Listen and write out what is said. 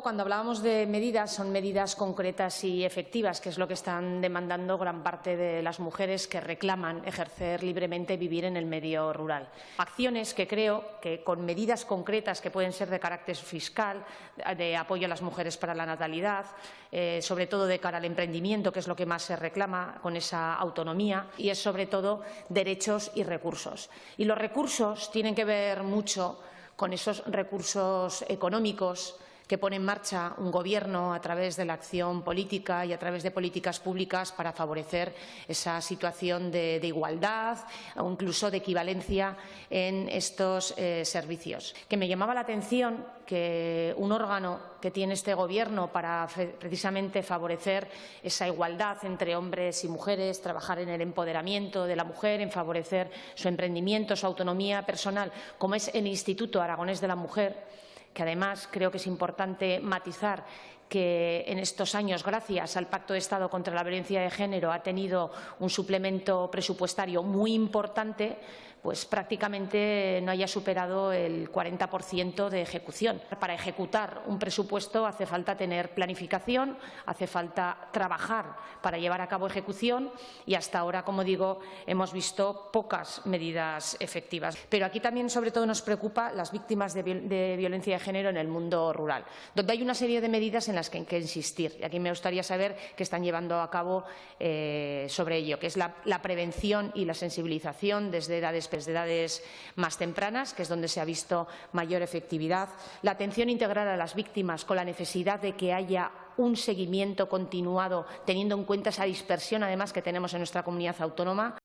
cuando hablábamos de medidas, son medidas concretas y efectivas, que es lo que están demandando gran parte de las mujeres que reclaman ejercer libremente vivir en el medio rural. Acciones que creo que con medidas concretas que pueden ser de carácter fiscal, de apoyo a las mujeres para la natalidad, sobre todo de cara al emprendimiento, que es lo que más se reclama con esa autonomía, y es sobre todo derechos y recursos. Y los recursos tienen que ver mucho con esos recursos económicos que pone en marcha un Gobierno a través de la acción política y a través de políticas públicas para favorecer esa situación de igualdad o incluso de equivalencia en estos servicios. Que me llamaba la atención que un órgano que tiene este Gobierno para precisamente favorecer esa igualdad entre hombres y mujeres, trabajar en el empoderamiento de la mujer, en favorecer su emprendimiento, su autonomía personal, como es el Instituto Aragonés de la Mujer, que además creo que es importante matizar que en estos años, gracias al Pacto de Estado contra la Violencia de Género, ha tenido un suplemento presupuestario muy importante, pues prácticamente no haya superado el 40% de ejecución. Para ejecutar un presupuesto hace falta tener planificación, hace falta trabajar para llevar a cabo ejecución y hasta ahora, como digo, hemos visto pocas medidas efectivas. Pero aquí también, sobre todo, nos preocupa las víctimas de violencia de género en el mundo rural, donde hay una serie de medidas en las que hay que insistir. Y aquí me gustaría saber qué están llevando a cabo sobre ello, que es la prevención y la sensibilización desde edades más tempranas, que es donde se ha visto mayor efectividad, la atención integral a las víctimas con la necesidad de que haya un seguimiento continuado, teniendo en cuenta esa dispersión, además, que tenemos en nuestra comunidad autónoma.